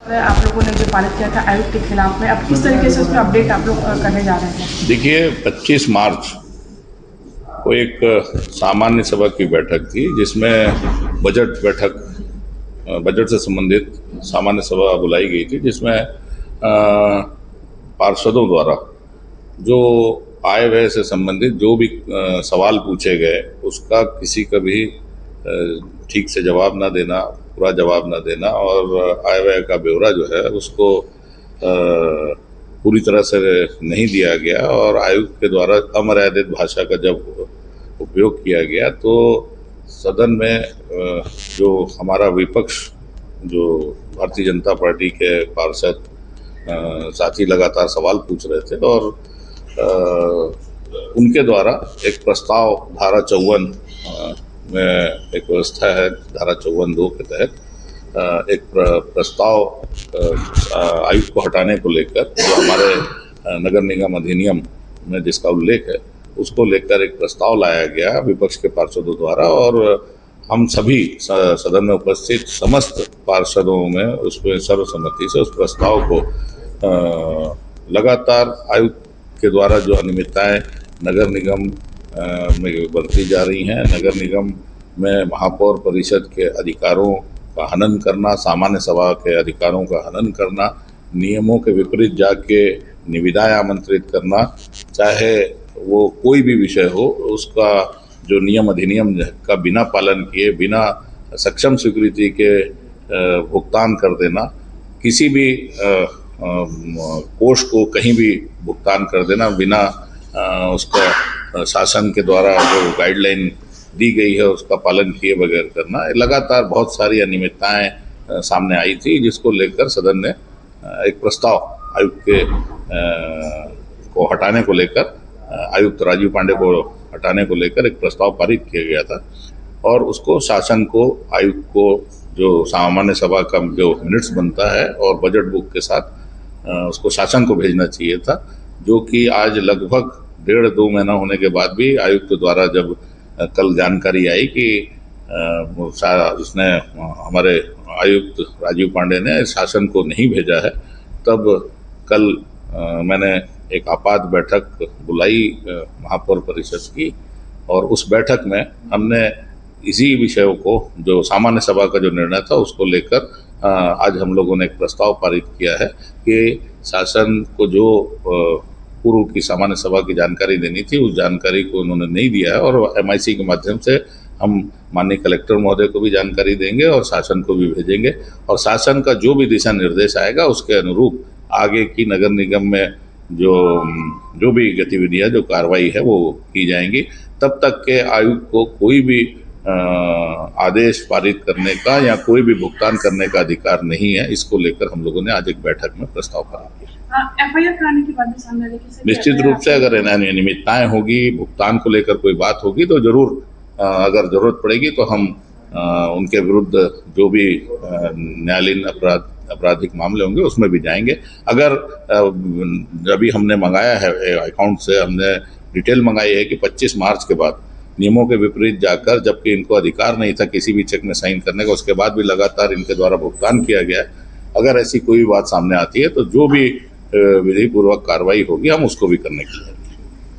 आप लोगों ने जो पारित किया था आयोग के खिलाफ में, अब किस तरीके से उसमें अपडेट आप लोग करने जा रहे हैं? देखिए, 25 मार्च को एक सामान्य सभा की बैठक थी जिसमें बजट से संबंधित सामान्य सभा बुलाई गई थी, जिसमें पार्षदों द्वारा जो आय व्यय से संबंधित जो भी सवाल पूछे गए उसका किसी का भी ठीक से जवाब ना देना, पूरा जवाब ना देना और आय व्यय का ब्यौरा जो है उसको पूरी तरह से नहीं दिया गया और आयुक्त के द्वारा अमर्यादित भाषा का जब उपयोग किया गया तो सदन में जो हमारा विपक्ष, जो भारतीय जनता पार्टी के पार्षद साथी लगातार सवाल पूछ रहे थे और उनके द्वारा एक प्रस्ताव धारा 54 में एक व्यवस्था है, धारा 54(2) के तहत एक प्रस्ताव आयुक्त को हटाने को लेकर, जो हमारे नगर निगम अधिनियम में जिसका उल्लेख है उसको लेकर एक प्रस्ताव लाया गया विपक्ष के पार्षदों द्वारा और हम सभी सदन में उपस्थित समस्त पार्षदों में उसमें सर्वसम्मति से उस प्रस्ताव को लगातार आयुक्त के द्वारा जो अनियमितताएं नगर निगम में बरती जा रही हैं, नगर निगम में महापौर परिषद के अधिकारों का हनन करना, सामान्य सभा के अधिकारों का हनन करना, नियमों के विपरीत जाके निविदाएं आमंत्रित करना, चाहे वो कोई भी विषय हो उसका जो नियम अधिनियम का बिना पालन किए, बिना सक्षम स्वीकृति के भुगतान कर देना, किसी भी कोष को कहीं भी भुगतान कर देना बिना उसका शासन के द्वारा जो गाइडलाइन दी गई है उसका पालन किए बगैर करना, लगातार बहुत सारी अनियमितताएं सामने आई थी, जिसको लेकर सदन ने एक प्रस्ताव आयुक्त के को हटाने को लेकर, आयुक्त राजीव पांडे को हटाने को लेकर एक प्रस्ताव पारित किया गया था और उसको शासन को, आयुक्त को जो सामान्य सभा का जो मिनट्स बनता है और बजट बुक के साथ उसको शासन को भेजना चाहिए था, जो कि आज लगभग 1.5-2 महीना होने के बाद भी आयुक्त द्वारा जब कल जानकारी आई कि उसने, हमारे आयुक्त राजीव पांडे ने शासन को नहीं भेजा है, तब कल मैंने एक आपात बैठक बुलाई महापौर परिषद की और उस बैठक में हमने इसी विषयों को, जो सामान्य सभा का जो निर्णय था उसको लेकर आज हम लोगों ने एक प्रस्ताव पारित किया है कि शासन को जो पूर्व की सामान्य सभा की जानकारी देनी थी उस जानकारी को उन्होंने नहीं दिया है और MIC के माध्यम से हम माननीय कलेक्टर महोदय को भी जानकारी देंगे और शासन को भी भेजेंगे और शासन का जो भी दिशा निर्देश आएगा उसके अनुरूप आगे की नगर निगम में जो भी गतिविधियां, जो कार्रवाई है वो की जाएंगी। तब तक के आयुक्त को कोई भी आदेश पारित करने का या कोई भी भुगतान करने का अधिकार नहीं है। इसको लेकर हम लोगों ने आज एक बैठक में प्रस्ताव पारित किया। FIR कराने की बात सामने आई, निश्चित रूप से अगर अनियमितताएं होगी, भुगतान को लेकर कोई बात होगी तो जरूर अगर जरूरत पड़ेगी तो हम उनके विरुद्ध जो भी न्यायालयीन आपराधिक मामले होंगे उसमें भी जाएंगे। अगर अभी हमने मंगाया है अकाउंट से, हमने डिटेल मंगाई है कि 25 मार्च के बाद नियमों के विपरीत जाकर, जबकि इनको अधिकार नहीं था किसी भी चेक में साइन करने का, उसके बाद भी लगातार इनके द्वारा भुगतान किया गया है। अगर ऐसी कोई बात सामने आती है तो जो भी विधि पूर्वक कार्रवाई होगी हम उसको भी करने के लिए